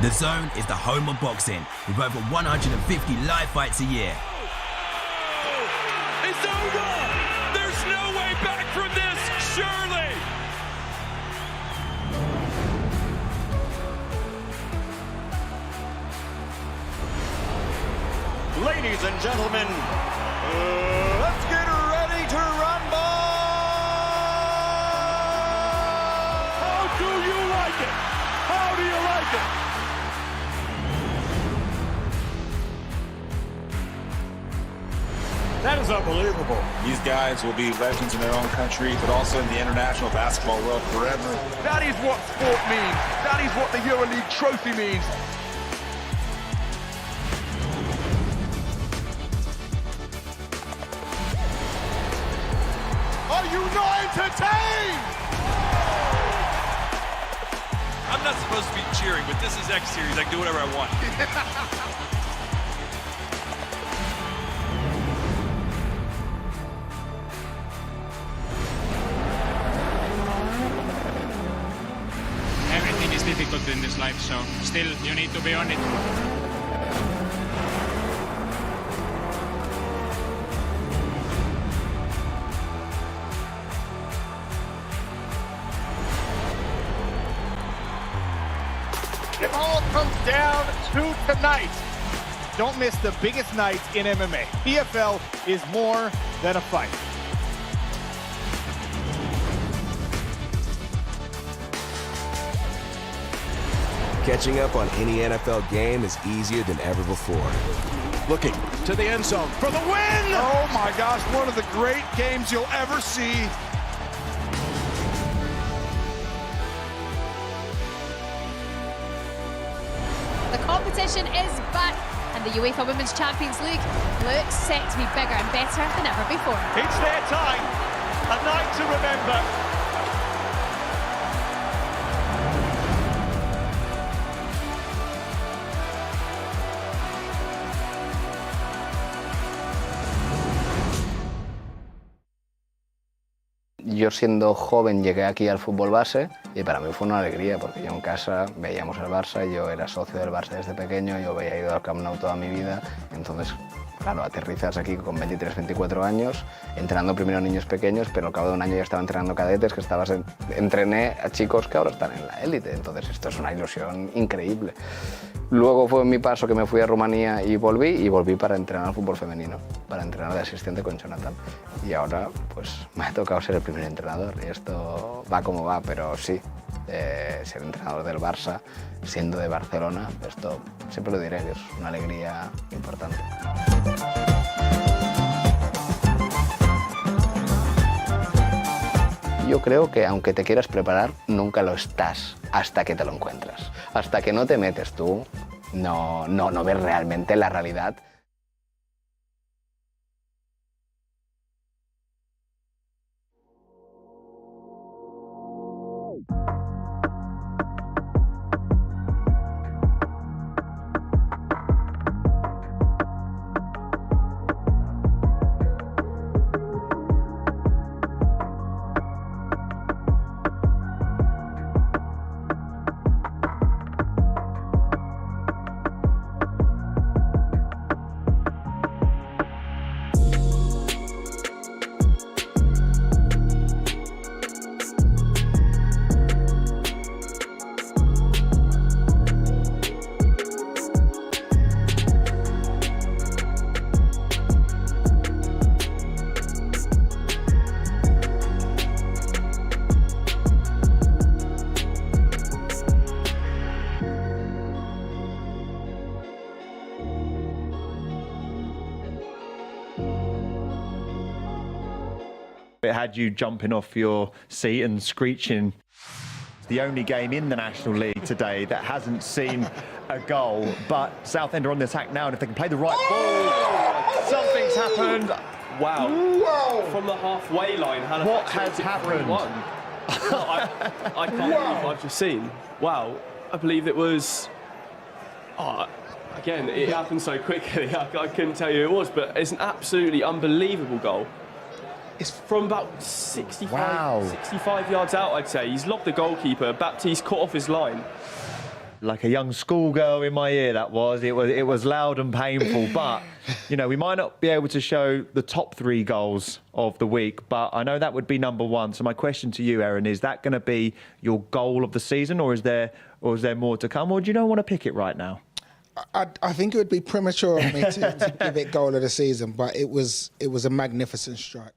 The Zone is the home of boxing, with over 150 live fights a year. It's over! There's no way back from this, surely! Ladies and gentlemen, let's get ready to rumble! How do you like it? How do you like it? That is unbelievable. These guys will be legends in their own country, but also in the international basketball world forever. That is what sport means. That is what the EuroLeague trophy means. Are you not entertained? I'm not supposed to be cheering, but this is X Series. I can do whatever I want. Everything is difficult in this life, so still you need to be on it. It all comes down to tonight. Don't miss the biggest night in MMA. PFL is more than a fight. Catching up on any NFL game is easier than ever before. Looking to the end zone for the win! Oh my gosh, one of the great games you'll ever see. The competition is back, and the UEFA Women's Champions League looks set to be bigger and better than ever before. It's their time, a night to remember. Yo siendo joven llegué aquí al fútbol base y para mí fue una alegría porque yo en casa veíamos el Barça, yo era socio del Barça desde pequeño, yo había ido al Camp Nou toda mi vida, entonces claro, aterrizas aquí con 23, 24 años, entrenando primero a niños pequeños, pero al cabo de un año ya estaba entrenando cadetes, que entrené a chicos que ahora están en la élite, entonces esto es una ilusión increíble. Luego fue mi paso que me fui a Rumanía y volví para entrenar al fútbol femenino, para entrenar de asistente con Jonathan. Y ahora pues me ha tocado ser el primer entrenador y esto va como va, pero sí, ser entrenador del Barça, siendo de Barcelona, esto siempre lo diré, que es una alegría importante. Yo creo que aunque te quieras preparar, nunca lo estás hasta que te lo encuentras. Hasta que no te metes tú, no ves realmente la realidad. It had you jumping off your seat and screeching. It's the only game in the National League today that hasn't seen a goal, but Southend are on the attack now, and if they can play the right ball, something's happened. Wow. From the halfway line, What has happened? I can't believe what I've just seen. Wow. I believe it was... again, it happened so quickly, I couldn't tell you who it was, but it's an absolutely unbelievable goal. It's from about 65 yards out, I'd say. He's lobbed the goalkeeper. Baptiste caught off his line. like a young schoolgirl in my ear. That was it. Was loud and painful. But you know, we might not be able to show the top 3 goals of the week, but I know that would be number 1. So my question to you, Erin, is that going to be your goal of the season, or is there more to come, or do you not want to pick it right now? I think it would be premature of me to give it goal of the season, but it was a magnificent strike.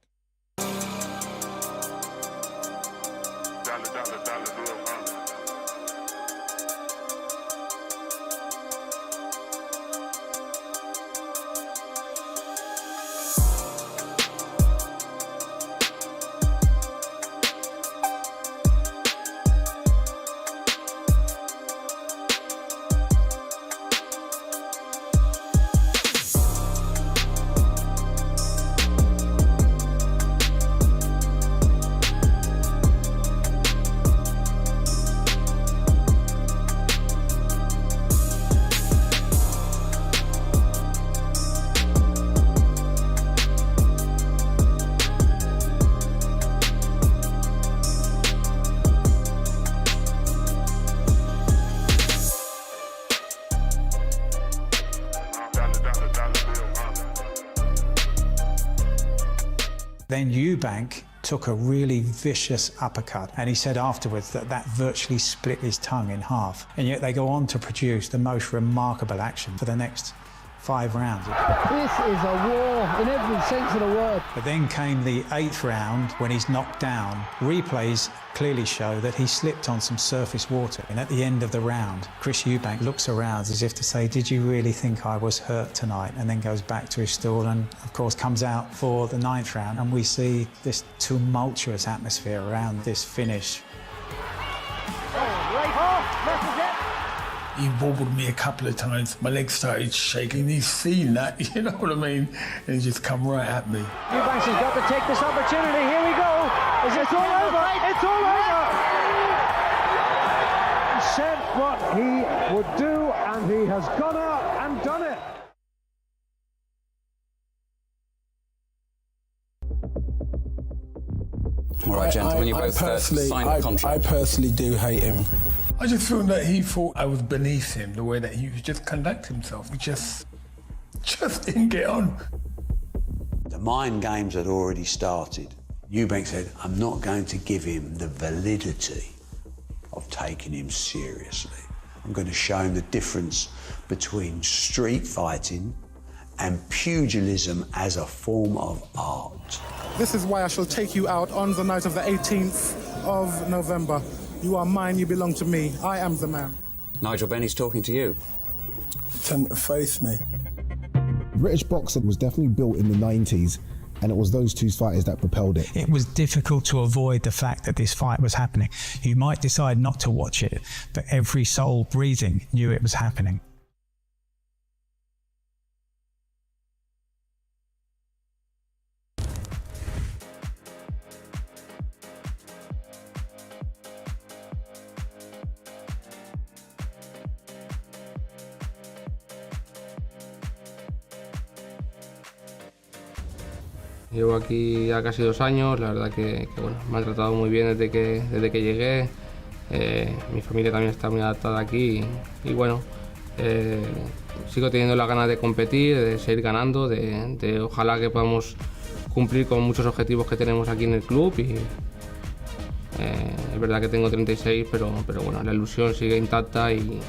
Then Eubank took a really vicious uppercut, and he said afterwards that virtually split his tongue in half. And yet they go on to produce the most remarkable action for the next 5 rounds. This is a war in every sense of the word. But then came the 8th round when he's knocked down. Replays clearly show that he slipped on some surface water. And at the end of the round, Chris Eubank looks around as if to say, did you really think I was hurt tonight? And then goes back to his stall and, of course, comes out for the 9th round. And we see this tumultuous atmosphere around this finish. He wobbled me a couple of times. My legs started shaking. He's seen that, you know what I mean? And he just come right at me. Eubanks has got to take this opportunity. Here we go. It's all over. It's all over. He said what he would do, and he has gone out and done it. All right, gentlemen, you both signed the contract. I personally do hate him. I just feel that he thought I was beneath him, the way that he would just conduct himself. He just didn't get on. The mind games had already started. Eubank said, I'm not going to give him the validity of taking him seriously. I'm going to show him the difference between street fighting and pugilism as a form of art. This is why I shall take you out on the night of the 18th of November. You are mine, you belong to me. I am the man. Nigel Benny's talking to you. Tend to face me. British boxing was definitely built in the 90s, and it was those 2 fighters that propelled it. It was difficult to avoid the fact that this fight was happening. You might decide not to watch it, but every soul breathing knew it was happening. Llevo aquí ya casi 2 años, la verdad que bueno, me han tratado muy bien desde que llegué. Mi familia también está muy adaptada aquí y bueno, sigo teniendo las ganas de competir, de seguir ganando, de ojalá que podamos cumplir con muchos objetivos que tenemos aquí en el club y es verdad que tengo 36, pero bueno, la ilusión sigue intacta y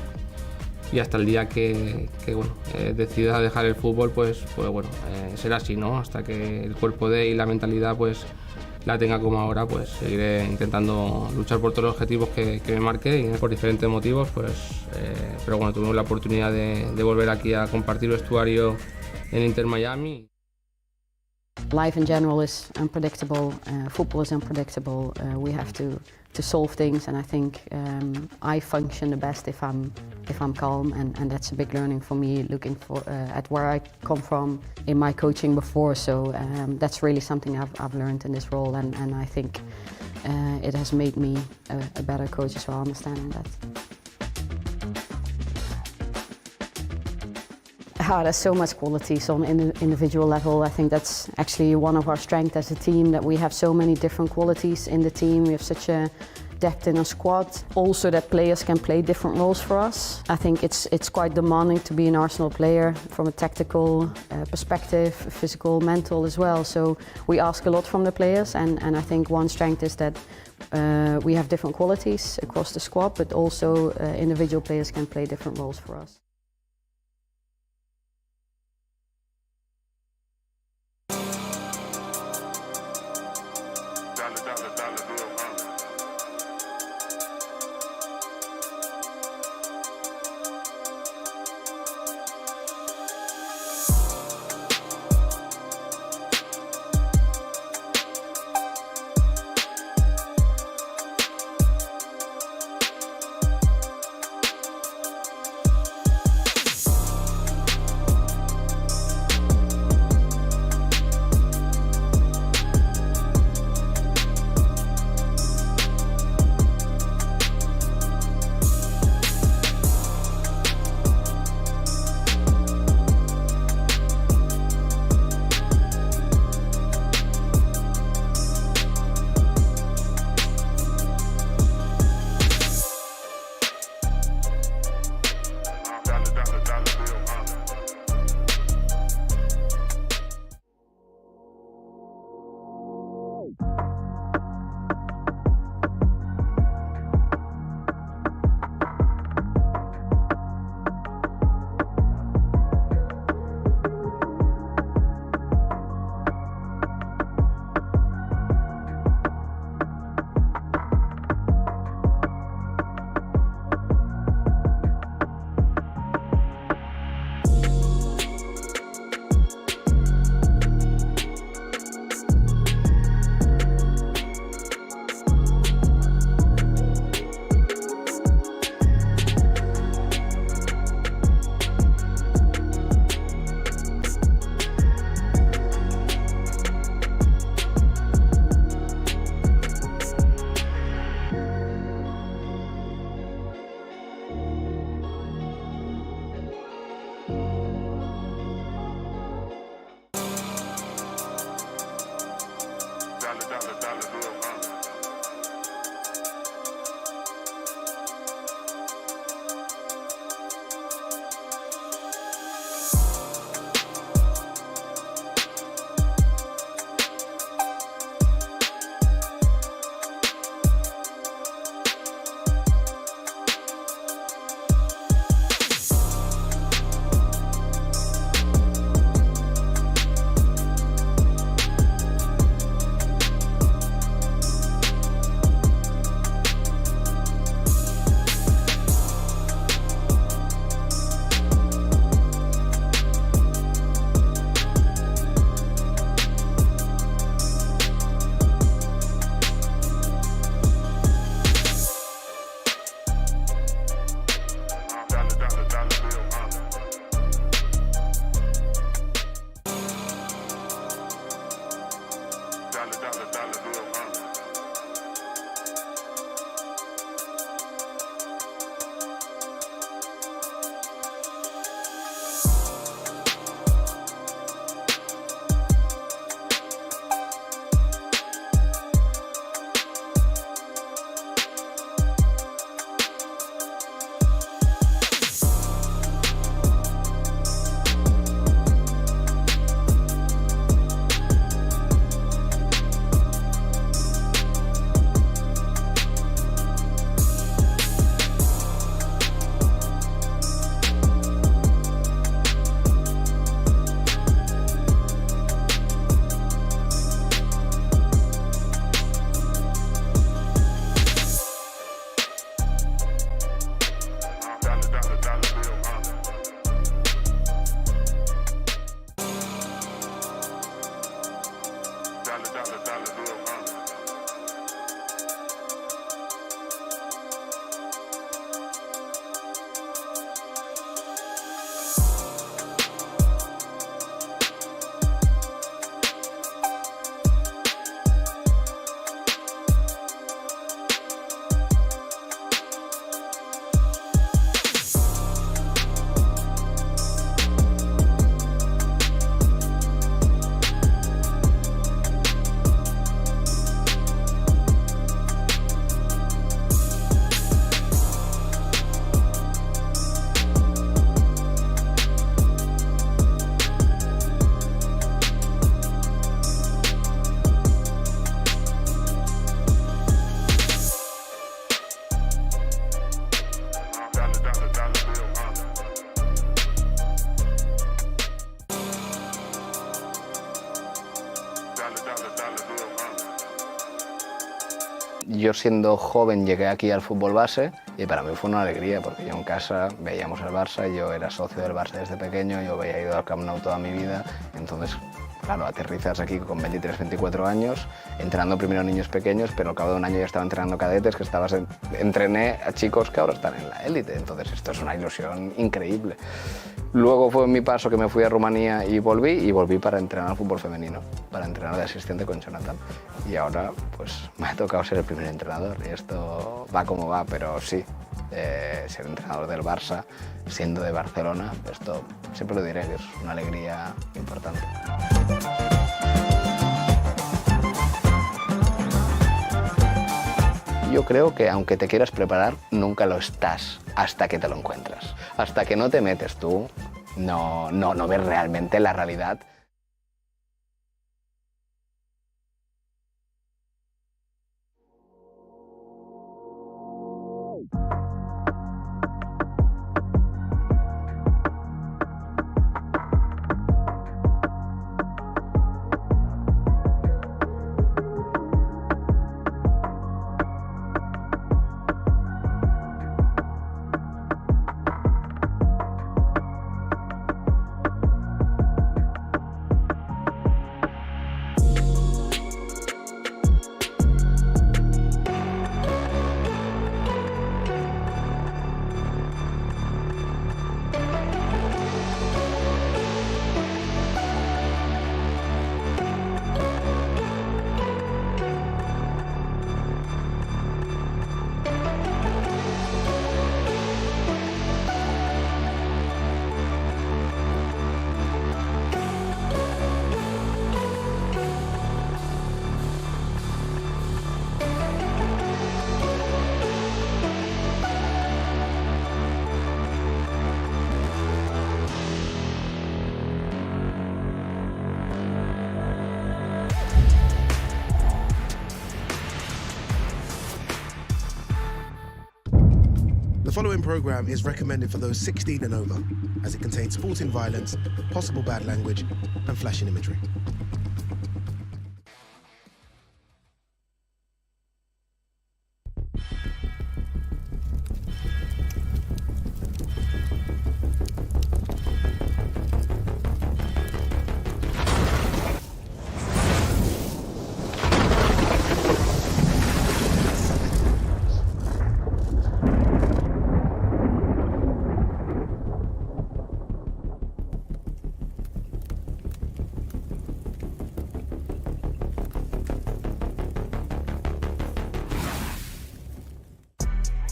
hasta el día que bueno, decida dejar el fútbol, pues bueno, será así, ¿no? Hasta que el cuerpo dé y la mentalidad pues la tenga como ahora, pues seguiré intentando luchar por todos los objetivos que me marqué y por diferentes motivos, pues pero bueno, tuvimos la oportunidad de volver aquí a compartir vestuario en Inter Miami. Life in general is unpredictable, football is unpredictable, we have to solve things, and I think I function the best if I'm calm, and that's a big learning for me, looking at where I come from in my coaching before, so that's really something I've learned in this role, and I think it has made me a better coach as well, understanding that. There's so much quality, so on an individual level. I think that's actually one of our strengths as a team, that we have so many different qualities in the team. We have such a depth in a squad. Also that players can play different roles for us. I think it's quite demanding to be an Arsenal player from a tactical perspective, physical, mental as well. So we ask a lot from the players, and I think one strength is that we have different qualities across the squad, but also individual players can play different roles for us. Yo siendo joven llegué aquí al fútbol base y para mí fue una alegría porque yo en casa veíamos el Barça, yo era socio del Barça desde pequeño, yo había ido al Camp Nou toda mi vida, entonces claro, aterrizas aquí con 23, 24 años, entrenando primero niños pequeños, pero al cabo de un año ya estaba entrenando cadetes, que entrené a chicos que ahora están en la élite, entonces esto es una ilusión increíble. Luego fue mi paso que me fui a Rumanía y volví para entrenar al fútbol femenino, para entrenar de asistente con Jonathan. Y ahora pues me ha tocado ser el primer entrenador y esto va como va, pero sí, ser entrenador del Barça, siendo de Barcelona, esto siempre lo diré, que es una alegría importante. Yo creo que aunque te quieras preparar, nunca lo estás hasta que te lo encuentras. Hasta que no te metes tú, no ves realmente la realidad. The following program is recommended for those 16 and over, as it contains sporting violence, possible bad language, and flashing imagery.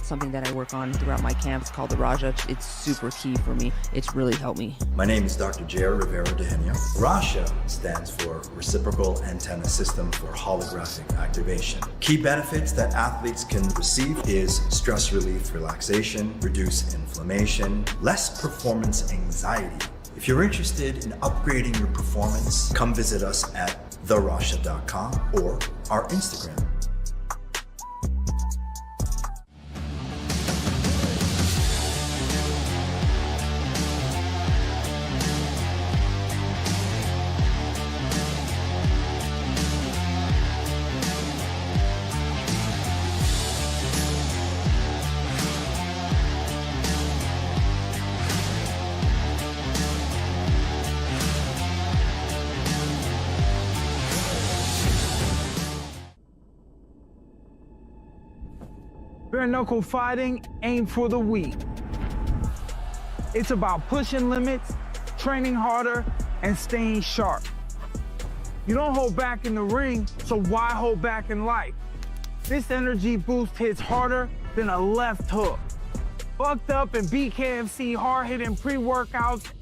Something that I work on throughout my camps called the Raja. It's super key for me. It's really helped me. My name is Dr. J.R. Rivera de Genio. RASHA stands for Reciprocal Antenna System for Holographic Activation. Key benefits that athletes can receive is stress relief, relaxation, reduce inflammation, less performance anxiety. If you're interested in upgrading your performance, come visit us at therasha.com or our Instagram. Bare knuckle fighting ain't for the weak. It's about pushing limits, training harder, and staying sharp. You don't hold back in the ring, so why hold back in life? This energy boost hits harder than a left hook. Bucked up and Bkfc hard-hitting pre-workouts,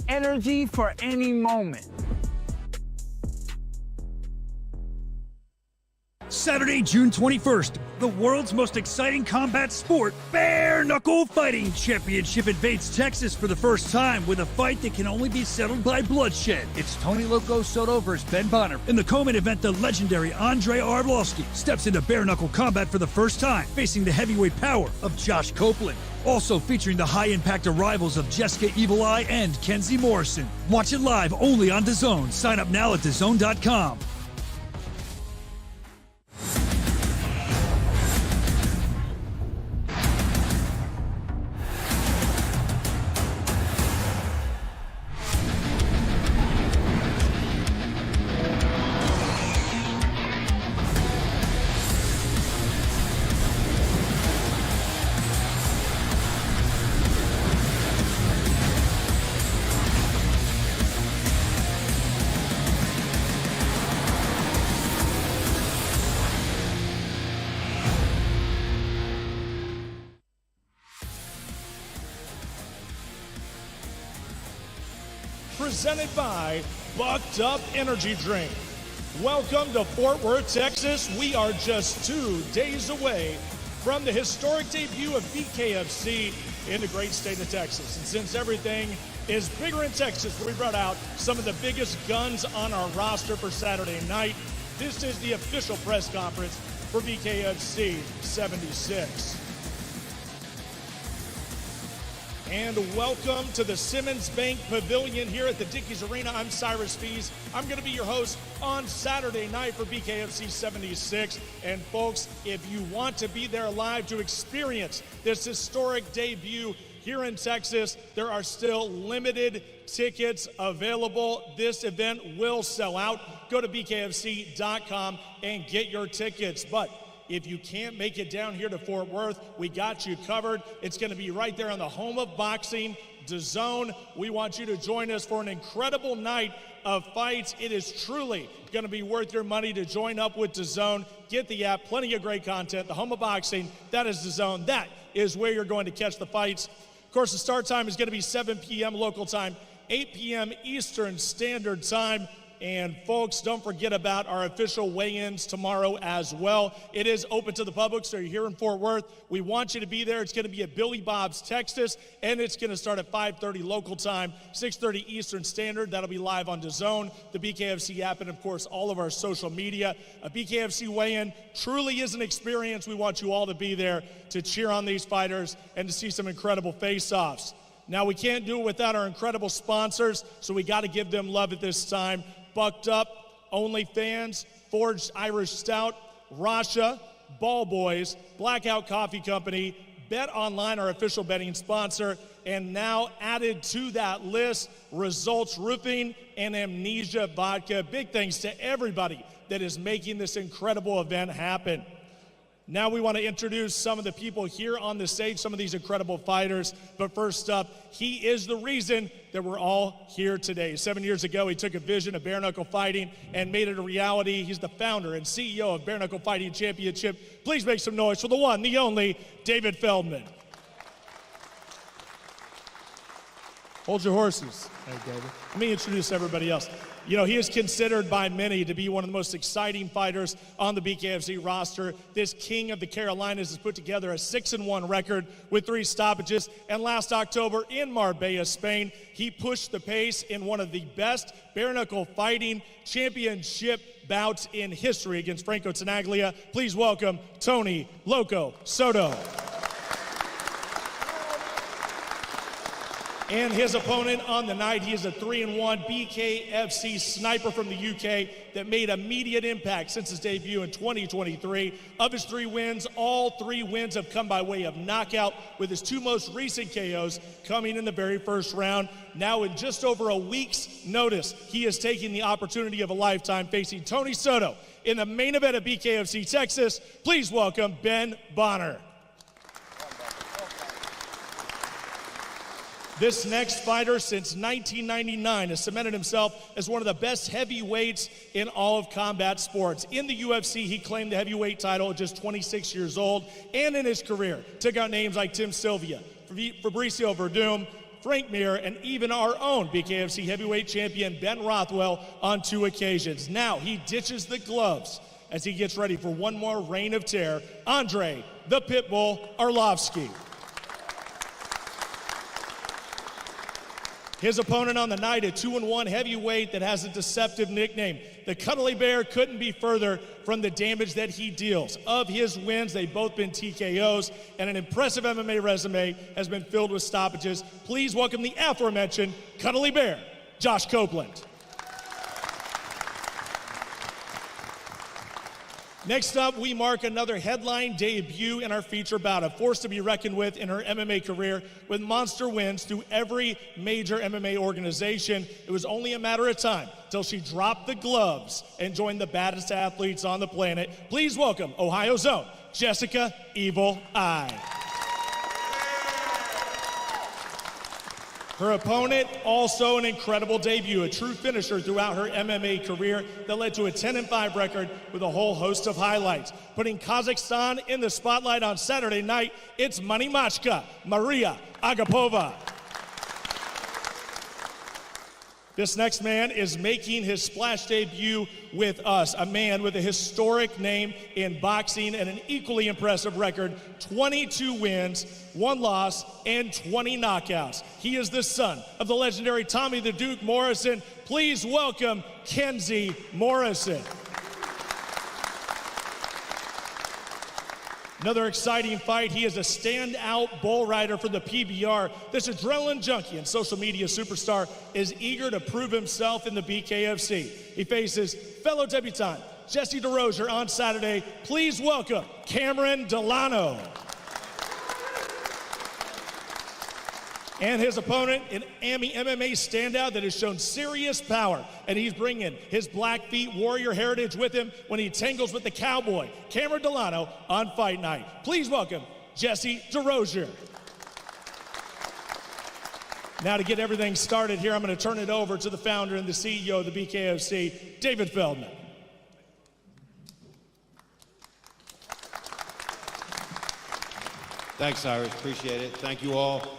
energy for any moment. Saturday, June 21st, the world's most exciting combat sport, Bare Knuckle Fighting Championship invades Texas for the first time with a fight that can only be settled by bloodshed. It's Tony Loco Soto versus Ben Bonner. In the co-main event, the legendary Andre Arlovski steps into bare knuckle combat for the first time, facing the heavyweight power of Josh Copeland. Also featuring the high-impact arrivals of Jessica Evil Eye and Kenzie Morrison. Watch it live only on DAZN. Sign up now at DAZN.com. presented by Bucked Up Energy Drink. Welcome to Fort Worth, Texas. We are just 2 days away from the historic debut of Bkfc in the great state of Texas. And since everything is bigger in Texas, we brought out some of the biggest guns on our roster for Saturday night. This is the official press conference for Bkfc 76. And welcome to the Simmons Bank Pavilion here at the Dickies Arena. I'm Cyrus Fees. I'm going to be your host on Saturday night for Bkfc 76. And folks, if you want to be there live to experience this historic debut here in Texas, there are still limited tickets available. This event will sell out. Go to bkfc.com and get your tickets. But if you can't make it down here to Fort Worth, we got you covered. It's going to be right there on the home of boxing, DAZN. We want you to join us for an incredible night of fights. It is truly going to be worth your money to join up with DAZN. Get the app, plenty of great content. The home of boxing, that is DAZN. That is where you're going to catch the fights. Of course, the start time is going to be 7 p.m. local time, 8 p.m. Eastern Standard Time. And folks, don't forget about our official weigh-ins tomorrow as well. It is open to the public, so you're here in Fort Worth. We want you to be there. It's going to be at Billy Bob's, Texas, and it's going to start at 5:30 local time, 6:30 Eastern Standard. That'll be live on DAZN, the BKFC app, and of course, all of our social media. A BKFC weigh-in truly is an experience. We want you all to be there to cheer on these fighters and to see some incredible face-offs. Now, we can't do it without our incredible sponsors, so we got to give them love at this time. Bucked Up, OnlyFans, Forged Irish Stout, Rasha, Ball Boys, Blackout Coffee Company, Bet Online, our official betting sponsor, and now added to that list, Results Roofing and Amnesia Vodka. Big thanks to everybody that is making this incredible event happen. Now we want to introduce some of the people here on the stage, some of these incredible fighters. But first up, he is the reason that we're all here today. 7 years ago, he took a vision of bare knuckle fighting and made it a reality. He's the founder and CEO of Bare Knuckle Fighting Championship. Please make some noise for the one, the only, David Feldman. Hold your horses. Hey, David. Let me introduce everybody else. You know, he is considered by many to be one of the most exciting fighters on the BKFC roster. This king of the Carolinas has put together a 6-1 record with 3 stoppages. And last October in Marbella, Spain, he pushed the pace in one of the best bare knuckle fighting championship bouts in history against Franco Tenaglia. Please welcome Tony Loco Soto. And his opponent on the night, he is a 3-1 Bkfc sniper from the UK that made immediate impact since his debut in 2023. Of his 3 wins, all 3 wins have come by way of knockout, with his 2 most recent KOs coming in the very first round. Now in just over a week's notice, he is taking the opportunity of a lifetime, facing Tony Soto in the main event of Bkfc Texas. Please welcome Ben Bonner. This next fighter, since 1999, has cemented himself as one of the best heavyweights in all of combat sports. In the UFC, he claimed the heavyweight title at just 26 years old, and in his career, took out names like Tim Sylvia, Fabricio Verdum, Frank Mir, and even our own Bkfc heavyweight champion, Ben Rothwell, on 2 occasions. Now he ditches the gloves as he gets ready for one more reign of terror. Andre, the Pitbull Arlovsky. His opponent on the night, a 2-1 heavyweight that has a deceptive nickname. The Cuddly Bear couldn't be further from the damage that he deals. Of his wins, they've both been TKOs, and an impressive MMA resume has been filled with stoppages. Please welcome the aforementioned Cuddly Bear, Josh Copeland. Next up, we mark another headline debut in our feature bout, a force to be reckoned with in her MMA career, with monster wins through every major MMA organization. It was only a matter of time till she dropped the gloves and joined the baddest athletes on the planet. Please welcome Ohio's own Jessica Evil Eye. Her opponent, also an incredible debut, a true finisher throughout her MMA career that led to a 10-5 record with a whole host of highlights. Putting Kazakhstan in the spotlight on Saturday night, it's Money Machka, Maria Agapova. This next man is making his splash debut with us, a man with a historic name in boxing and an equally impressive record, 22 wins, 1 loss, and 20 knockouts. He is the son of the legendary Tommy the Duke Morrison. Please welcome Kenzie Morrison. Another exciting fight. He is a standout bull rider for the PBR. This adrenaline junkie and social media superstar is eager to prove himself in the BKFC. He faces fellow debutant Jesse DeRozier on Saturday. Please welcome Cameron Delano. And his opponent, an MMA standout that has shown serious power. And he's bringing his Blackfeet warrior heritage with him when he tangles with the cowboy, Cameron Delano, on Fight Night. Please welcome Jesse DeRozier. Now to get everything started here, I'm going to turn it over to the founder and the CEO of the BKFC, David Feldman. Thanks, Cyrus. Appreciate it. Thank you all.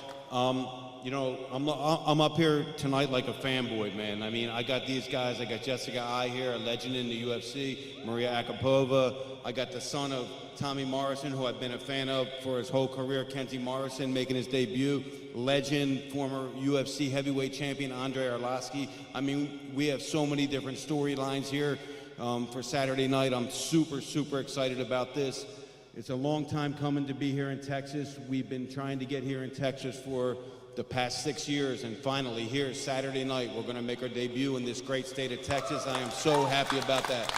You know, I'm up here tonight like a fanboy, man. I mean, I got these guys. I got Jessica Ai here, a legend in the UFC, Maria Akapova. I got the son of Tommy Morrison, who I've been a fan of for his whole career, Kenzie Morrison, making his debut. Legend, former UFC heavyweight champion, Andre Arlovski. I mean, we have so many different storylines here for Saturday night. I'm super, super excited about this. It's a long time coming to be here in Texas. We've been trying to get here in Texas for the past 6 years, and finally here Saturday night we're going to make our debut in this great state of Texas. I am so happy about that.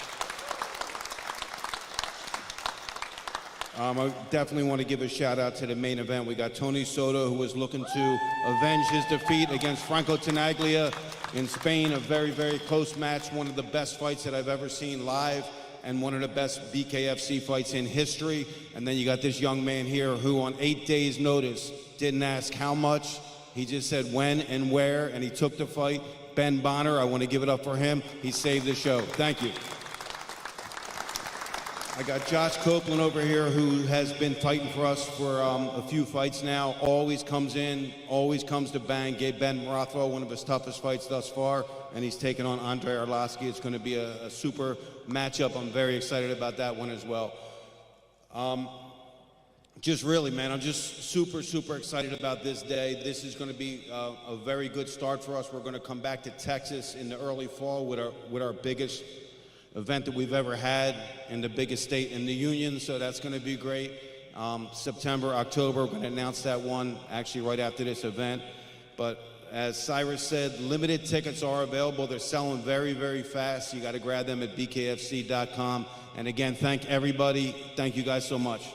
I definitely want to give a shout out to the main event. We got Tony Soto, who was looking to avenge his defeat against Franco Tenaglia in Spain. A very, very close match, one of the best fights that I've ever seen live, and one of the best BKFC fights in history. And then you got this young man here who on 8 days notice didn't ask how much, he just said when and where, and he took the fight. Ben Bonner, I want to give it up for him. He saved the show. Thank you. I got Josh Copeland over here, who has been fighting for us for a few fights now. Always comes in, always comes to bang. Gave Ben Rothwell one of his toughest fights thus far, and he's taking on Andre Arlovski. It's going to be a super matchup. I'm very excited about that one as well. Just really, man, I'm just super, super excited about this day. This is going to be a very good start for us. We're going to come back to Texas in the early fall with our biggest event that we've ever had in the biggest state in the union, so that's going to be great. September, October, we're going to announce that one actually right after this event. But as Cyrus said, limited tickets are available. They're selling very, very fast. You got to grab them at bkfc.com. And again, thank everybody. Thank you guys so much.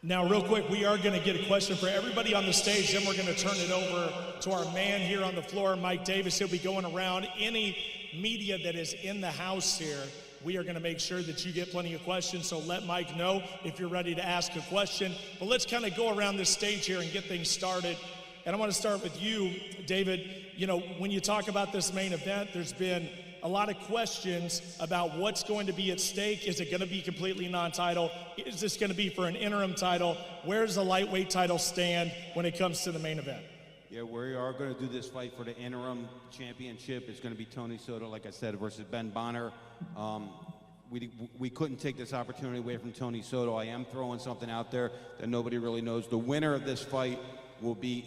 Now, real quick, we are going to get a question for everybody on the stage, then we're going to turn it over to our man here on the floor, Mike Davis. He'll be going around. Any media that is in the house here, we are going to make sure that you get plenty of questions, so let Mike know if you're ready to ask a question. But let's kind of go around this stage here and get things started. And I want to start with you, David. You know, when you talk about this main event, there's been a lot of questions about what's going to be at stake. Is it going to be completely non-title? Is this going to be for an interim title? Where does the lightweight title stand when it comes to the main event? Yeah, we are going to do this fight for the interim championship. It's going to be Tony Soto, like I said, versus Ben Bonner. We couldn't take this opportunity away from Tony Soto. I am throwing something out there that nobody really knows. The winner of this fight will be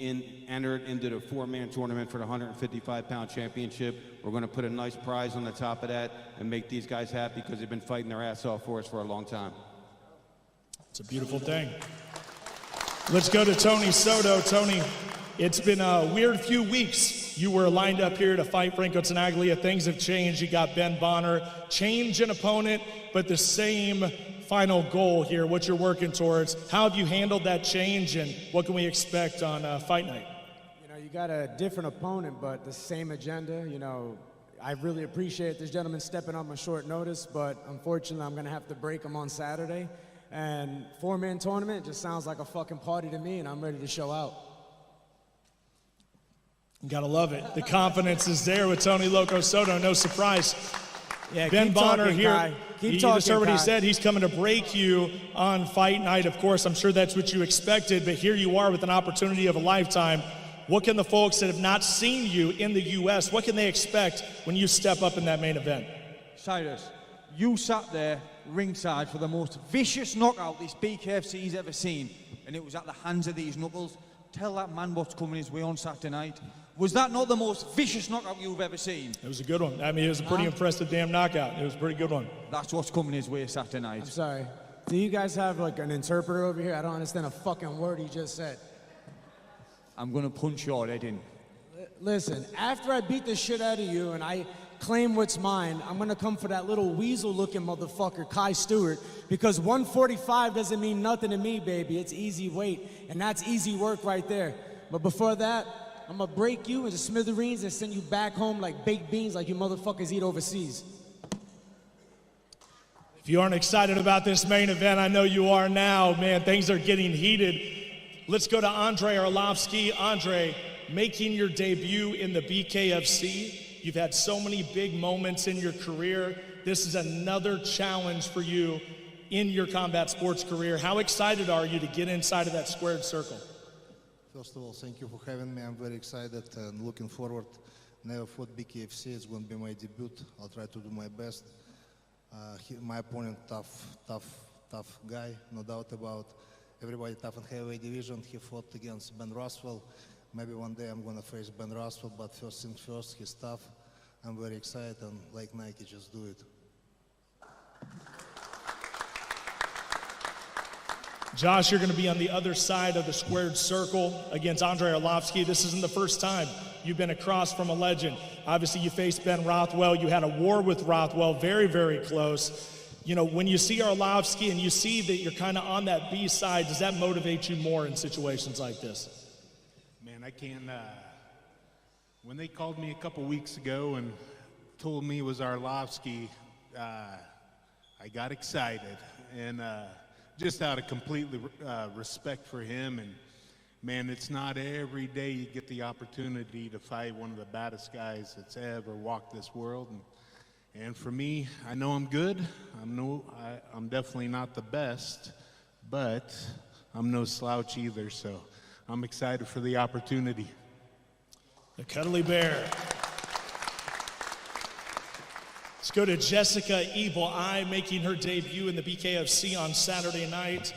entered into the 4-man tournament for the 155-pound championship. We're going to put a nice prize on the top of that and make these guys happy because they've been fighting their ass off for us for a long time. It's a beautiful thing. Let's go to Tony Soto. Tony, it's been a weird few weeks. You were lined up here to fight Franco Tenaglia. Things have changed. You got Ben Bonner. Change an opponent, but the same final goal here, what you're working towards. How have you handled that change, and what can we expect on Fight Night? You know, you got a different opponent, but the same agenda. You know, I really appreciate this gentleman stepping up on short notice, but unfortunately, I'm going to have to break him on Saturday. And 4-man tournament just sounds like a fucking party to me, and I'm ready to show out. You gotta love it. The confidence is there with Tony Loco Soto, no surprise. Yeah, Ben keep Bonner talking, here. Kai. Keep You talking, just heard what he Kai. said. He's coming to break you on fight night. Of course, I'm sure that's what you expected, but here you are with an opportunity of a lifetime. What can the folks that have not seen you in the U.S., what can they expect when you step up in that main event? Cyrus, you sat there ringside for the most vicious knockout this Bkfc's ever seen, and it was at the hands of these knuckles. Tell that man what's coming his way on Saturday night. Was that not the most vicious knockout you've ever seen? It was a good one. I mean, it was a pretty impressive damn knockout. It was a pretty good one. That's what's coming his way Saturday night. I'm sorry. Do you guys have like an interpreter over here? I don't understand a fucking word he just said. I'm gonna punch your head in. Listen, after I beat the shit out of you and I claim what's mine, I'm gonna come for that little weasel-looking motherfucker, Kai Stewart, because 145 doesn't mean nothing to me, baby. It's easy weight, and that's easy work right there. But before that, I'm gonna break you into smithereens and send you back home like baked beans like you motherfuckers eat overseas. If you aren't excited about this main event, I know you are now. Man, things are getting heated. Let's go to Andrei Arlovsky. Andrei, making your debut in the Bkfc. You've had so many big moments in your career. This is another challenge for you in your combat sports career. How excited are you to get inside of that squared circle? First of all, thank you for having me. I'm very excited and looking forward. Never fought Bkfc. It's going to be my debut. I'll try to do my best. My opponent, tough guy, no doubt about. Everybody tough in heavyweight division. He fought against Ben Roswell. Maybe one day I'm going to face Ben Roswell, but first things first, he's tough. I'm very excited, and like Nike, just do it. Josh, you're going to be on the other side of the squared circle against Andrei Arlovsky. This isn't the first time you've been across from a legend. Obviously, you faced Ben Rothwell. You had a war with Rothwell, very, very close. You know, when you see Arlovsky and you see that you're kind of on that B side, does that motivate you more in situations like this? Man, I can't. When they called me a couple weeks ago and told me it was Arlovsky, I got excited. And just out of complete respect for him. And man, it's not every day you get the opportunity to fight one of the baddest guys that's ever walked this world. And for me, I know I'm good. I'm definitely not the best, but I'm no slouch either. So I'm excited for the opportunity. The Cuddly Bear. Let's go to Jessica Evil Eye, making her debut in the Bkfc on Saturday night.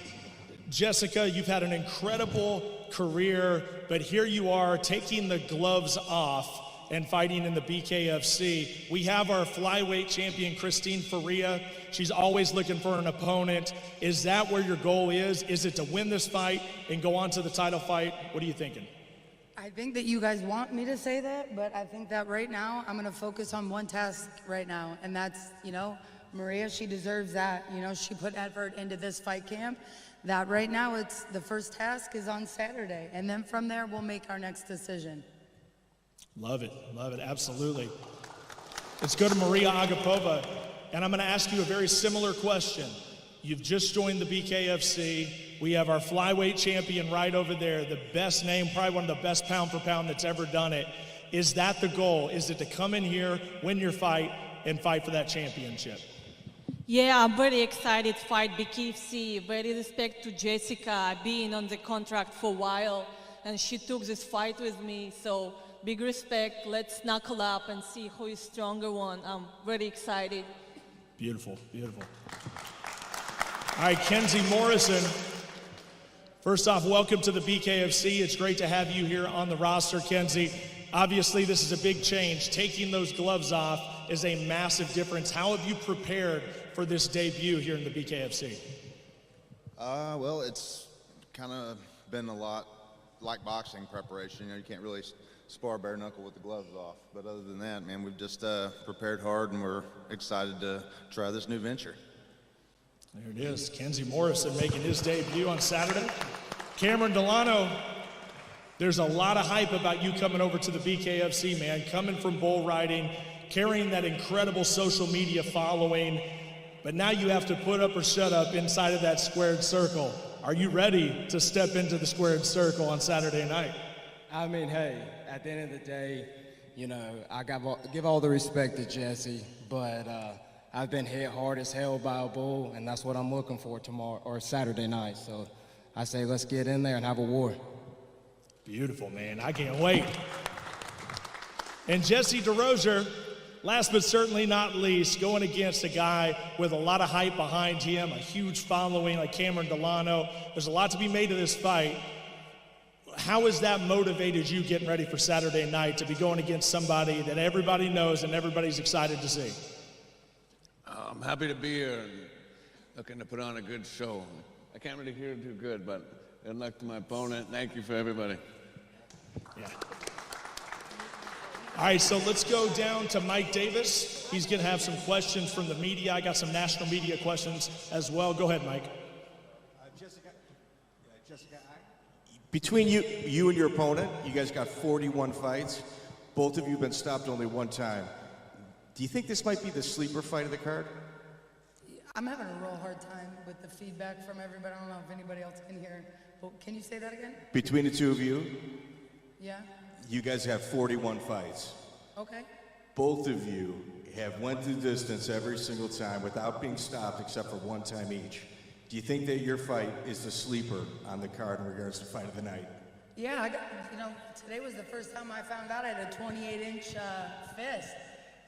Jessica, you've had an incredible career, but here you are taking the gloves off and fighting in the Bkfc. We have our flyweight champion, Christine Faria. She's always looking for an opponent. Is that where your goal is? Is it to win this fight and go on to the title fight? What are you thinking? I think that you guys want me to say that, but I think that right now I'm gonna focus on one task right now, and that's, you know, Maria, she deserves that. You know, she put effort into this fight camp. That right now, it's the first task is on Saturday, and then from there we'll make our next decision. Love it, absolutely. Let's go to Maria Agapova, and I'm gonna ask you a very similar question. You've just joined the Bkfc. We have our flyweight champion right over there, the best name, probably one of the best pound for pound that's ever done it. Is that the goal? Is it to come in here, win your fight, and fight for that championship? Yeah, I'm very excited to fight Bkfc. Very respect to Jessica, being on the contract for a while, and she took this fight with me, so big respect. Let's knuckle up and see who is stronger one. I'm very excited. Beautiful. All right, Kenzie Morrison. First off, welcome to the Bkfc. It's great to have you here on the roster, Kenzie. Obviously, this is a big change. Taking those gloves off is a massive difference. How have you prepared for this debut here in the Bkfc? Well, it's kind of been a lot like boxing preparation. You know, you can't really spar bare knuckle with the gloves off. But other than that, man, we've just prepared hard, and we're excited to try this new venture. There it is, Kenzie Morrison making his debut on Saturday. Cameron Delano, there's a lot of hype about you coming over to the Bkfc, man, coming from bull riding, carrying that incredible social media following, but now you have to put up or shut up inside of that squared circle. Are you ready to step into the squared circle on Saturday night? I mean, hey, at the end of the day, you know, I give all the respect to Jesse, but I've been hit hard as hell by a bull, and that's what I'm looking for tomorrow or Saturday night. So I say let's get in there and have a war. Beautiful, man. I can't wait. And Jesse DeRozier, last but certainly not least, going against a guy with a lot of hype behind him, a huge following like Cameron Delano. There's a lot to be made of this fight. How has that motivated you getting ready for Saturday night to be going against somebody that everybody knows and everybody's excited to see? I'm happy to be here and looking to put on a good show. I can't really hear too good, but good luck to my opponent. Thank you for everybody. Yeah. All right, so let's go down to Mike Davis. He's going to have some questions from the media. I got some national media questions as well. Go ahead, Mike. Jessica. Between you and your opponent, you guys got 41 fights. Both of you have been stopped only one time. Do you think this might be the sleeper fight of the card? I'm having a real hard time with the feedback from everybody. I don't know if anybody else can hear. But can you say that again? Between the two of you, Yeah? you guys have 41 fights. Okay. Both of you have went the distance every single time without being stopped except for one time each. Do you think that your fight is the sleeper on the card in regards to fight of the night? Yeah, today was the first time I found out I had a 28-inch fist.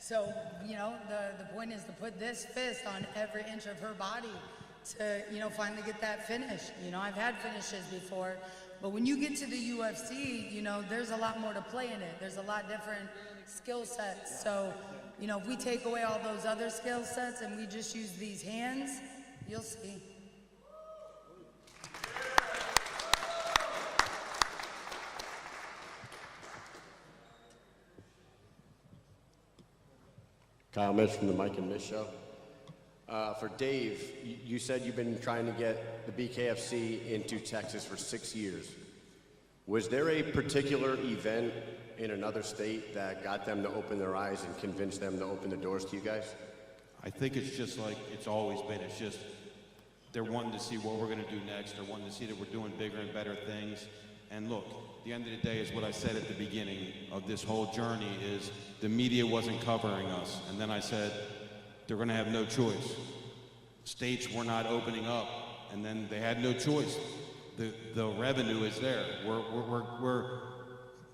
So, the point is to put this fist on every inch of her body to, finally get that finish. I've had finishes before, but when you get to the UFC, there's a lot more to play in it. There's a lot different skill sets. So, if we take away all those other skill sets and we just use these hands, you'll see. Kyle Mitch from the Mike and Mish Show. For Dave, you said you've been trying to get the Bkfc into Texas for 6 years. Was there a particular event in another state that got them to open their eyes and convinced them to open the doors to you guys? I think it's just like it's always been. It's just they're wanting to see what we're going to do next. They're wanting to see that we're doing bigger and better things. And look, at the end of the day is what I said at the beginning of this whole journey is the media wasn't covering us. And then I said, they're going to have no choice. States were not opening up, and then they had no choice. The revenue is there. We're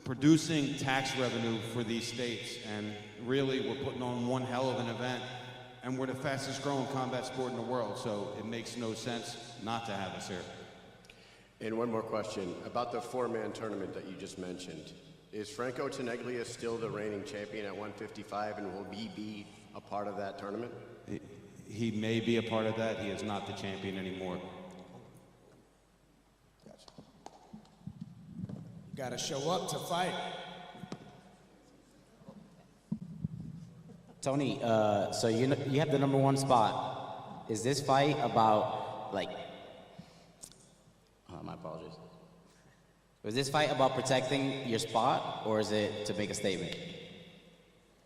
producing tax revenue for these states, and really we're putting on one hell of an event, and we're the fastest growing combat sport in the world, so it makes no sense not to have us here. And one more question about the four-man tournament that you just mentioned. Is Franco Teneglia still the reigning champion at 155, and will he be a part of that tournament? He may be a part of that. He is not the champion anymore. You gotta show up to fight. Tony, so you have the #1 spot. Is this fight about, my apologies. Was this fight about protecting your spot, or is it to make a statement?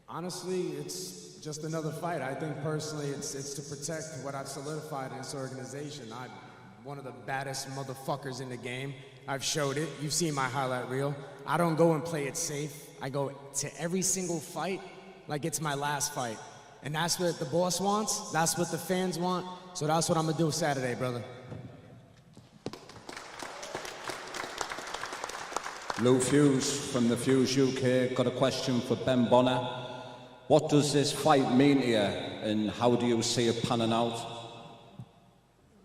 Honestly, it's just another fight. I think personally it's to protect what I've solidified in this organization. I'm one of the baddest motherfuckers in the game. I've showed it. You've seen my highlight reel. I don't go and play it safe. I go to every single fight like it's my last fight. And that's what the boss wants. That's what the fans want. So that's what I'm gonna do Saturday, brother. Lou Fuse from the Fuse UK. Got a question for Ben Bonner. What does this fight mean to you, and how do you see it panning out?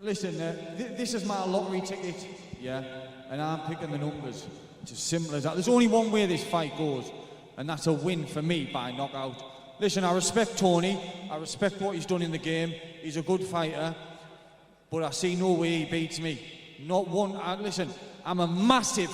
Listen, this is my lottery ticket, yeah, and I'm picking the numbers. It's as simple as that. There's only one way this fight goes, and that's a win for me by knockout. Listen, I respect Tony. I respect what he's done in the game. He's a good fighter, but I see no way he beats me. Not one. Listen, I'm a massive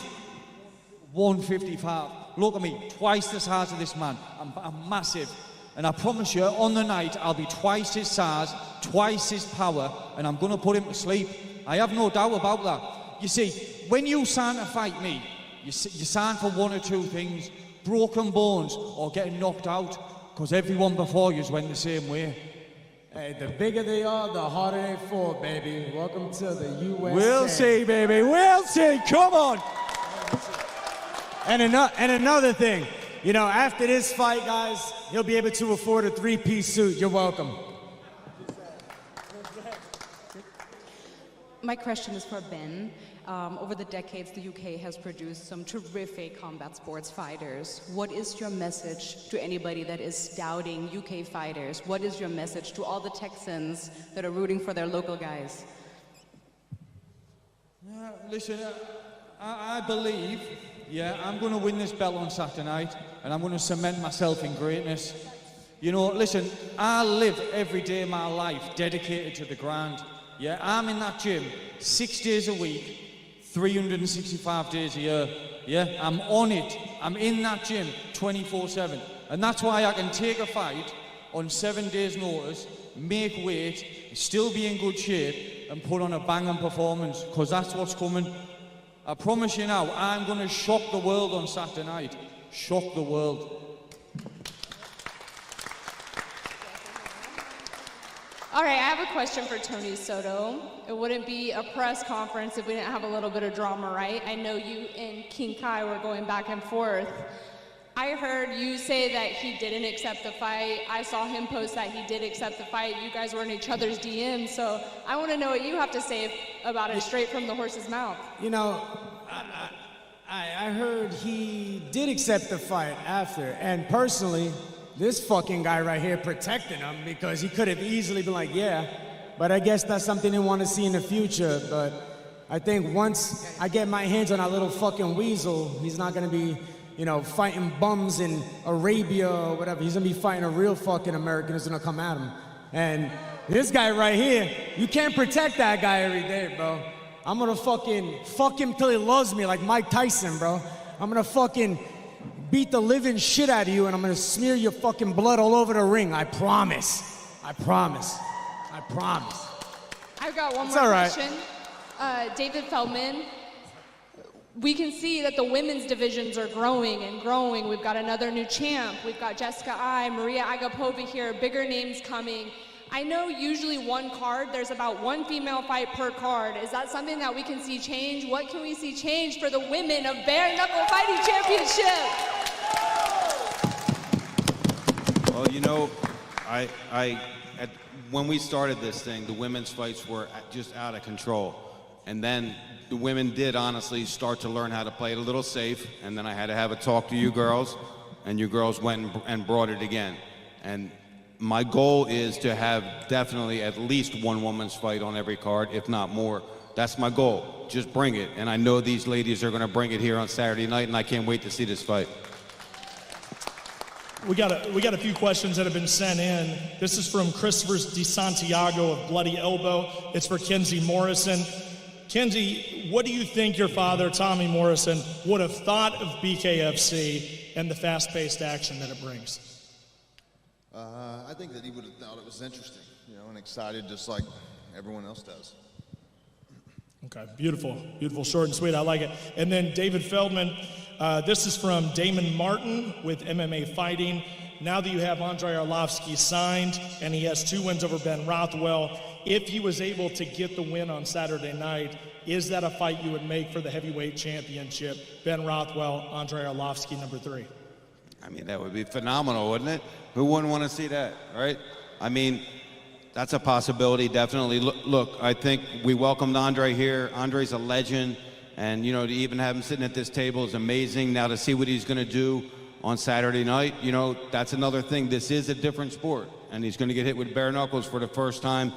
155. Look at me, twice the size of this man. I'm massive. And I promise you, on the night, I'll be twice his size, twice his power, and I'm going to put him to sleep. I have no doubt about that. You see, when you sign to fight me, you sign for one or two things, broken bones or getting knocked out, because everyone before you's went the same way. Hey, the bigger they are, the harder they fall, baby. Welcome to the USA. We'll see, baby, we'll see, come on! And another thing, after this fight, guys, he'll be able to afford a 3-piece suit. You're welcome. My question is for Ben. Over the decades, the UK has produced some terrific combat sports fighters. What is your message to anybody that is doubting UK fighters? What is your message to all the Texans that are rooting for their local guys? Listen, I believe, I'm going to win this belt on Saturday night, and I'm going to cement myself in greatness. You know, listen, I live every day of my life dedicated to the grind. Yeah, I'm in that gym 6 days a week, 365 days a year. Yeah, I'm on it. I'm in that gym 24/7. And that's why I can take a fight on 7 days' notice, make weight, still be in good shape, and put on a banging performance, because that's what's coming. I promise you now, I'm going to shock the world on Saturday night. Shock the world. All right, I have a question for Tony Soto. It wouldn't be a press conference if we didn't have a little bit of drama, right? I know you and King Kai were going back and forth. I heard you say that he didn't accept the fight. I saw him post that he did accept the fight. You guys were in each other's DMs, so I want to know what you have to say about it straight from the horse's mouth. You know, I heard he did accept the fight after, and personally, this fucking guy right here protecting him, because he could have easily been like, yeah, but I guess that's something they want to see in the future. But I think once I get my hands on that little fucking weasel, he's not going to be, you know, fighting bums in Arabia or whatever. He's going to be fighting a real fucking American who's going to come at him. And this guy right here, you can't protect that guy every day, bro. I'm going to fucking fuck him till he loves me, like Mike Tyson, bro. I'm going to fucking beat the living shit out of you, and I'm gonna smear your fucking blood all over the ring. I promise. I promise. I promise. I've got one It's more all right. question. David Feldman, we can see that the women's divisions are growing and growing. We've got another new champ. We've got Jessica Ai, Maria Agapova here, bigger names coming. I know usually one card, there's about one female fight per card. Is that something that we can see change? What can we see change for the women of Bare Knuckle Fighting Championship? Well, you know, when we started this thing, the women's fights were just out of control. And then the women did honestly start to learn how to play it a little safe. And then I had to have a talk to you girls, and you girls went and brought it again. And my goal is to have definitely at least one woman's fight on every card, if not more. That's my goal. Just bring it. And I know these ladies are going to bring it here on Saturday night, and I can't wait to see this fight. We got a few questions that have been sent in. This is from Christopher DeSantiago of Bloody Elbow. It's for Kenzie Morrison. Kenzie, what do you think your father, Tommy Morrison, would have thought of BKFC and the fast-paced action that it brings? I think that he would have thought it was interesting, you know, and excited just like everyone else does. Okay, beautiful, beautiful, short and sweet, I like it. And then David Feldman, this is from Damon Martin with MMA Fighting. Now that you have Andrei Arlovsky signed and he has 2 wins over Ben Rothwell, if he was able to get the win on Saturday night, is that a fight you would make for the heavyweight championship? Ben Rothwell, Andrei Arlovsky, number 3. I mean, that would be phenomenal, wouldn't it? Who wouldn't want to see that, right? I mean, that's a possibility, definitely. Look, I think we welcomed Andre here. Andre's a legend, and, you know, to even have him sitting at this table is amazing. Now to see what he's going to do on Saturday night, you know, that's another thing. This is a different sport, and he's going to get hit with bare knuckles for the first time,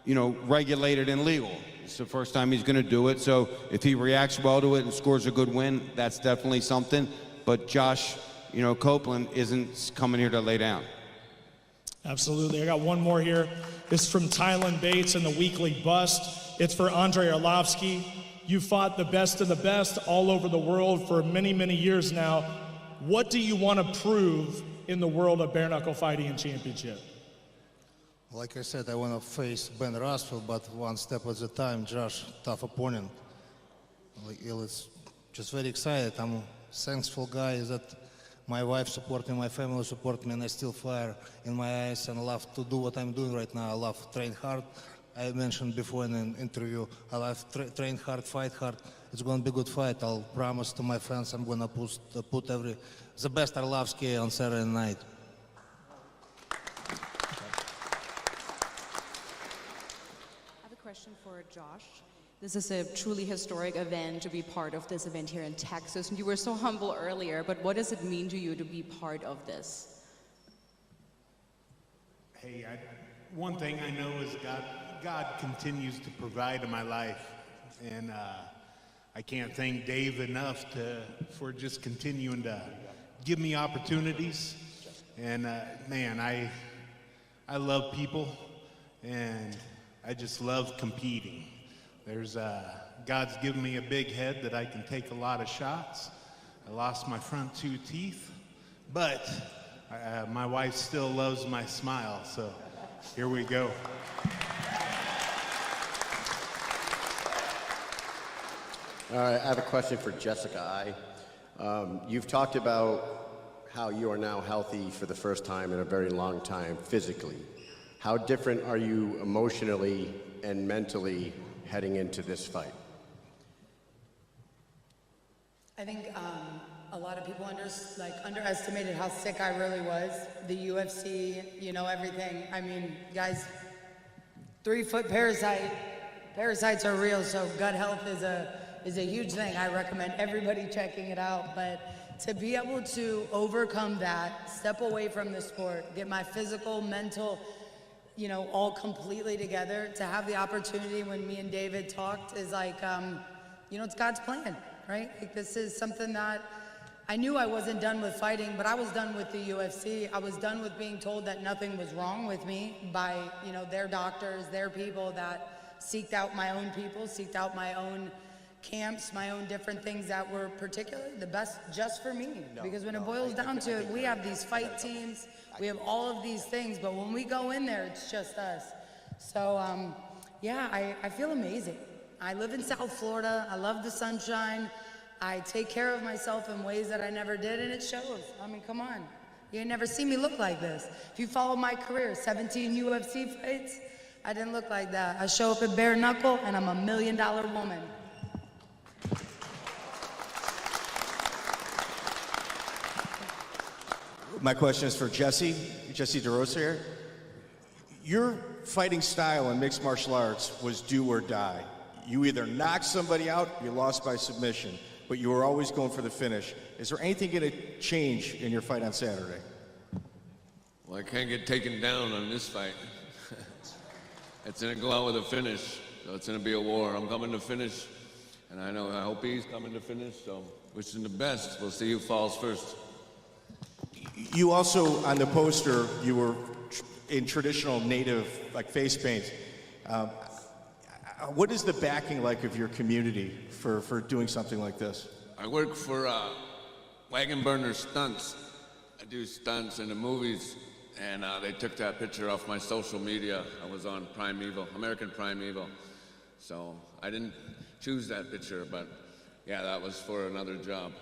you know, regulated and legal. It's the first time he's going to do it, so if he reacts well to it and scores a good win, that's definitely something. But Josh, you know, Copeland isn't coming here to lay down. Absolutely. I got one more here. This is from Tylen Bates in the Weekly Bust. It's for Andrei Arlovsky. You fought the best of the best all over the world for many, many years now. What do you want to prove in the world of bare knuckle fighting and championship? Like I said, I want to face Ben Rothwell, but one step at a time. Josh, tough opponent. Like, it's just very excited. I'm a thankful guy that my wife support me, my family support me, and I still fire in my eyes and love to do what I'm doing right now. I love train hard. I mentioned before in an interview, I love train hard, fight hard. It's going to be a good fight. I'll promise to my fans I'm going to put the best Arlovsky on Saturday night. I have a question for Josh. This is a truly historic event to be part of this event here in Texas. And you were so humble earlier, but what does it mean to you to be part of this? Hey, one thing I know is God continues to provide in my life. And I can't thank Dave enough for just continuing to give me opportunities. And man, I love people, and I just love competing. God's given me a big head that I can take a lot of shots. I lost my front 2 teeth, but my wife still loves my smile, so here we go. All right, I have a question for Jessica I. You've talked about how you are now healthy for the first time in a very long time physically. How different are you emotionally and mentally heading into this fight? I think a lot of people underestimated how sick I really was. The UFC, you know, everything. I mean, guys, 3-foot parasites are real, so gut health is a huge thing. I recommend everybody checking it out. But to be able to overcome that, step away from the sport, get my physical, mental, you know, all completely together, to have the opportunity when me and David talked is like, you know, it's God's plan, right? Like, this is something that I knew I wasn't done with fighting, but I was done with the UFC. I was done with being told that nothing was wrong with me by, you know, their doctors, their people that seeked out my own people, seeked out my own camps, my own different things that were particularly the best just for me. Because when it boils down to it, we have these fight teams, we have all of these things, but when we go in there, it's just us. So, yeah, I feel amazing. I live in South Florida. I love the sunshine. I take care of myself in ways that I never did, and it shows. I mean, come on. You ain't never seen me look like this. If you follow my career, 17 UFC fights, I didn't look like that. I show up at bare knuckle, and I'm $1 million woman. My question is for Jesse DeRosa here. Your fighting style in mixed martial arts was do or die. You either knocked somebody out, you lost by submission, but you were always going for the finish. Is there anything going to change in your fight on Saturday? Well, I can't get taken down on this fight. It's going to go out with a finish, so it's going to be a war. I'm coming to finish, and I hope he's coming to finish, so wish him the best. We'll see who falls first. You also, on the poster, you were in traditional native, like, face paint. What is the backing like of your community for doing something like this? I work for Wagon Burner Stunts. I do stunts in the movies, and they took that picture off my social media. I was on Primeval, American Primeval. So I didn't choose that picture, but yeah, that was for another job.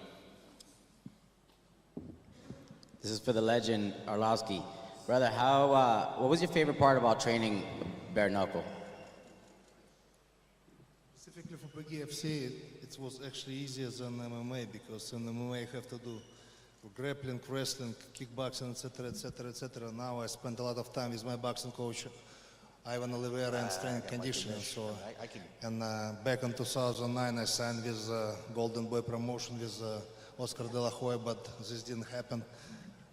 This is for the legend, Arlovsky. Brother, what was your favorite part about training bare knuckle? Specifically for Bkfc, it was actually easier than MMA, because in MMA you have to do grappling, wrestling, kickboxing, etc., etc., etc. Now I spend a lot of time with my boxing coach, Ivan Oliveira, and strength and conditioning. So, and back in 2009, I signed with Golden Boy Promotion with Oscar De La Hoya, but this didn't happen.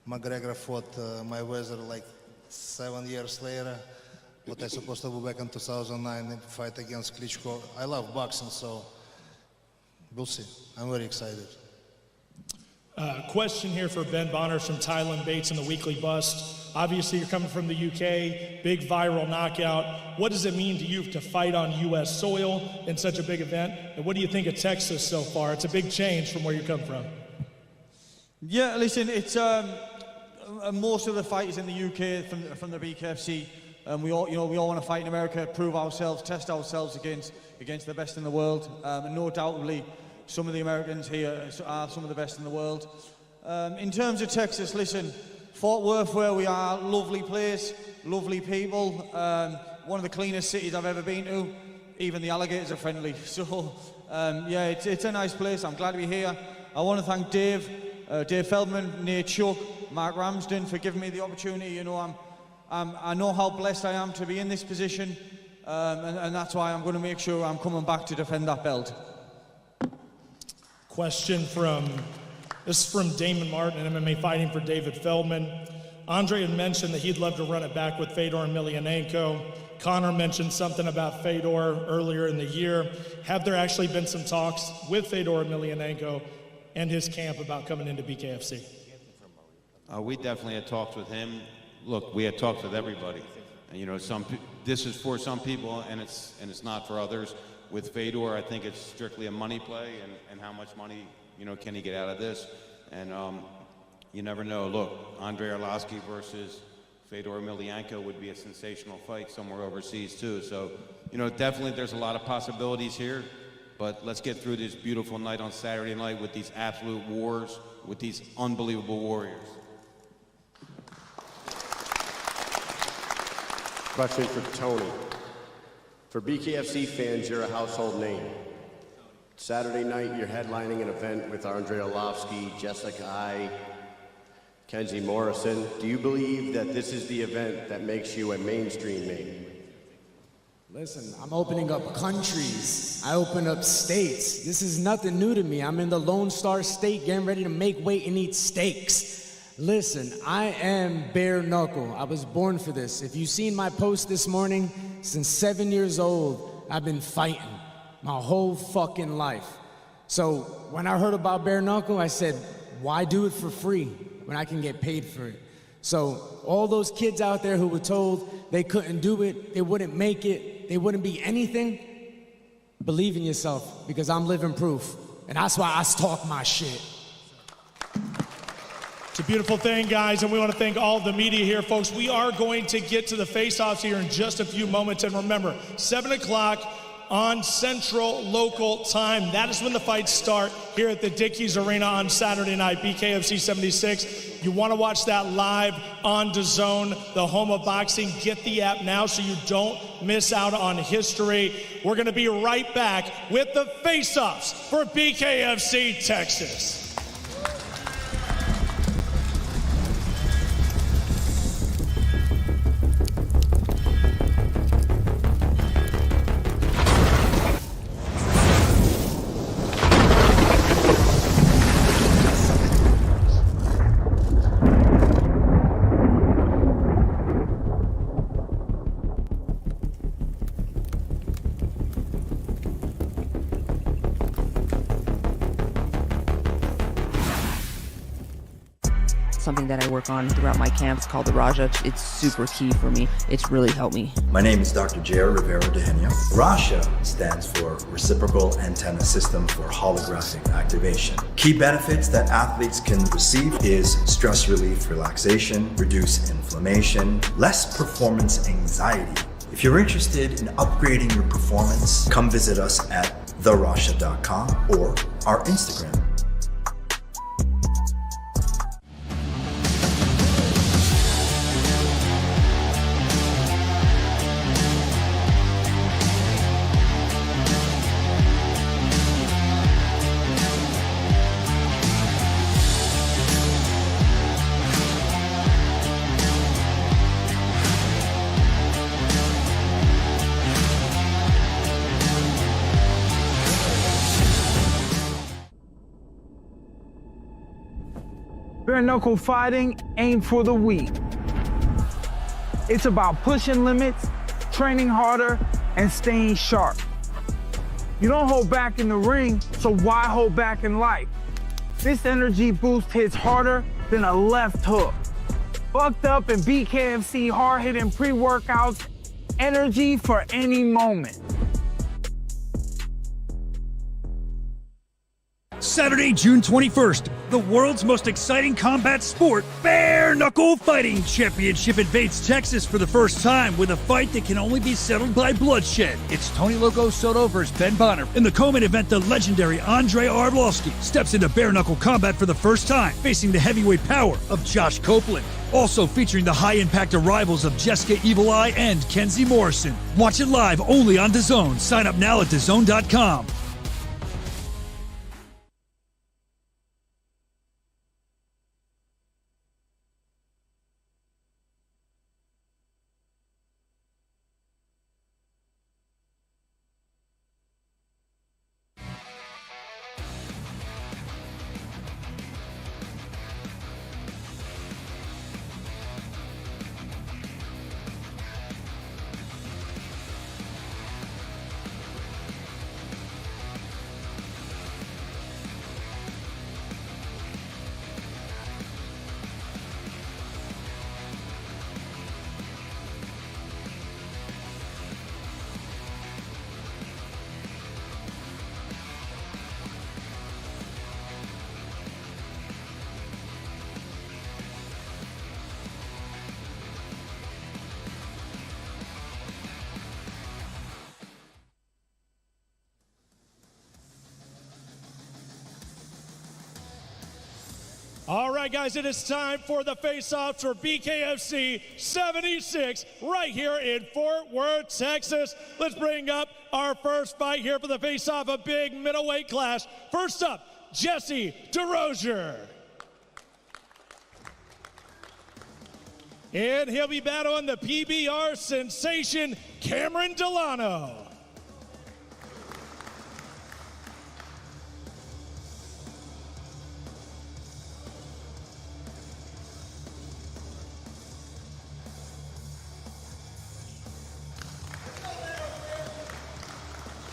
McGregor fought Mayweather like 7 years later, but I supposed to go back in 2009 and fight against Klitschko. I love boxing, so we'll see. I'm very excited. Question here for Ben Bonner from Tylen Bates in the Weekly Bust. Obviously, you're coming from the UK, big viral knockout. What does it mean to you to fight on U.S. soil in such a big event? And what do you think of Texas so far? It's a big change from where you come from. Yeah, listen, it's most of the fighters in the UK from the Bkfc. We all want to fight in America, prove ourselves, test ourselves against the best in the world. And no doubtedly, some of the Americans here are some of the best in the world. In terms of Texas, listen, Fort Worth, where we are, lovely place, lovely people. One of the cleanest cities I've ever been to. Even the alligators are friendly. So, yeah, it's a nice place. I'm glad to be here. I want to thank Dave Feldman, Nate Chuck, Mark Ramsden for giving me the opportunity. You know, I know how blessed I am to be in this position. and that's why I'm going to make sure I'm coming back to defend that belt. Question this is from Damon Martin in MMA Fighting for David Feldman. Andre had mentioned that he'd love to run it back with Fedor Emelianenko. Connor mentioned something about Fedor earlier in the year. Have there actually been some talks with Fedor Emelianenko and his camp about coming into BKFC? We definitely had talks with him. Look, we had talks with everybody. And, you know, this is for some people, and it's not for others. With Fedor, I think it's strictly a money play, and how much money, you know, can he get out of this? And you never know. Look, Andrei Arlovsky versus Fedor Emelianenko would be a sensational fight somewhere overseas too. So, you know, definitely there's a lot of possibilities here. But let's get through this beautiful night on Saturday night with these absolute wars, with these unbelievable warriors. Question for Tony. For BKFC fans, you're a household name. Saturday night, you're headlining an event with Andrei Arlovsky, Jessica Ai, Kenzie Morrison. Do you believe that this is the event that makes you a mainstream name? Listen, I'm opening up countries. I open up states. This is nothing new to me. I'm in the Lone Star State getting ready to make weight and eat steaks. Listen, I am bare knuckle. I was born for this. If you've seen my post this morning, since 7 years old, I've been fighting my whole fucking life. So when I heard about bare knuckle, I said, why do it for free when I can get paid for it? So all those kids out there who were told they couldn't do it, they wouldn't make it, they wouldn't be anything, believe in yourself, because I'm living proof. And that's why I talk my shit. It's a beautiful thing, guys, and we want to thank all of the media here, folks. We are going to get to the face-offs here in just a few moments, and remember, 7 o'clock on Central Local Time. That is when the fights start here at the Dickies Arena on Saturday night, BKFC 76. You want to watch that live on DAZN, the home of boxing. Get the app now so you don't miss out on history. We're going to be right back with the face-offs for BKFC Texas. Something that I work on throughout my camp. It's called the Raja. It's super key for me. It's really helped me. My name is Dr. Jair Rivera de Genia. RASHA stands for Reciprocal Antenna System for Holographic Activation. Key benefits that athletes can receive is stress relief, relaxation, reduce inflammation, less performance anxiety. If you're interested in upgrading your performance, come visit us at therasha.com or our Instagram. Bare knuckle fighting ain't for the weak. It's about pushing limits, training harder, and staying sharp. You don't hold back in the ring, so why hold back in life? This energy boost hits harder than a left hook. Bucked up in BKFC hard-hitting pre-workouts, energy for any moment. Saturday, June 21st, the world's most exciting combat sport, Bare Knuckle Fighting Championship invades Texas for the first time with a fight that can only be settled by bloodshed. It's Tony Loco Soto versus Ben Bonner. In the co-main event, the legendary Andrei Arlovsky steps into bare knuckle combat for the first time, facing the heavyweight power of Josh Copeland. Also featuring the high-impact arrivals of Jessica Evil Eye and Kenzie Morrison. Watch it live only on DAZN. Sign up now at DAZN.com. All right, guys, it is time for the face-offs for BKFC 76 right here in Fort Worth, Texas. Let's bring up our first fight here for the face-off, a big middleweight clash. First up, Jesse DeRozier. And he'll be battling the PBR sensation, Cameron Delano.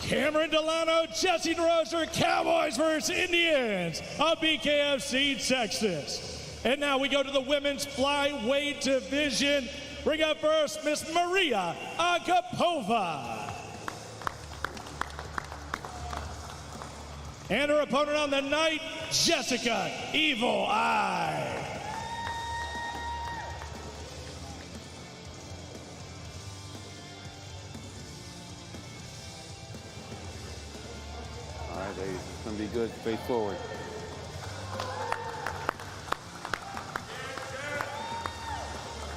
Cameron Delano, Jesse DeRozier, Cowboys versus Indians of BKFC, Texas. And now we go to the women's flyweight division. Bring up first Miss Maria Agapova. And her opponent on the night, Jessica Evil Eye. All right, ladies, it's going to be good, face forward.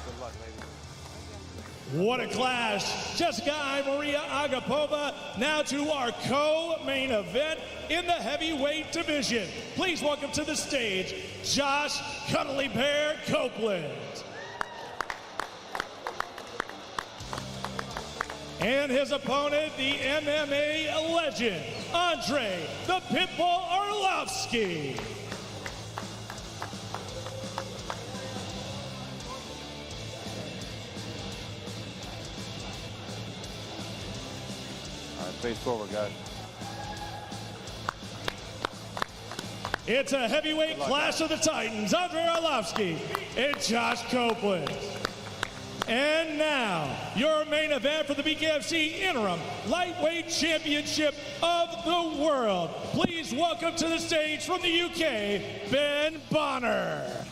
Good luck, ladies. What a clash. Jessica I. Maria Agapova now to our co-main event in the heavyweight division. Please welcome to the stage, Josh Cuddly Bear Copeland. And his opponent, the MMA legend, Andre the Pitbull Arlovsky. All right, face forward, guys. It's a heavyweight clash of the Titans, Andre Arlovsky and Josh Copeland. And now, your main event for the BKFC Interim Lightweight Championship of the World. Please welcome to the stage from the UK, Ben Bonner.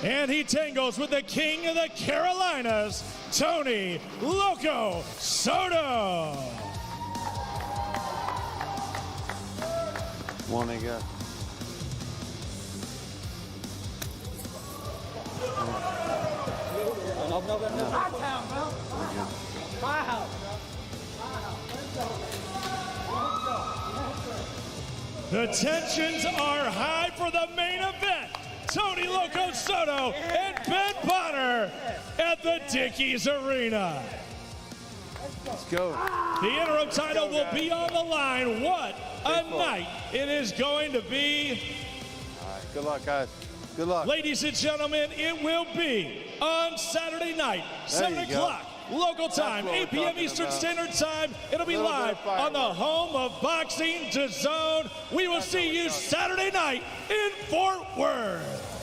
And he tangles with the king of the Carolinas, Tony Loco Soto. One they got. The tensions are high for the main event. Tony Loco Soto and Ben Bonner at the Dickies Arena. Let's go. The interim title will be on the line. What a night it is going to be. All right, good luck, guys. Good luck. Ladies and gentlemen, it will be on Saturday night, 7 o'clock local time, 8 p.m. Eastern Standard Time. It'll be live on the home of boxing, DAZN. We will see you Saturday night in Fort Worth.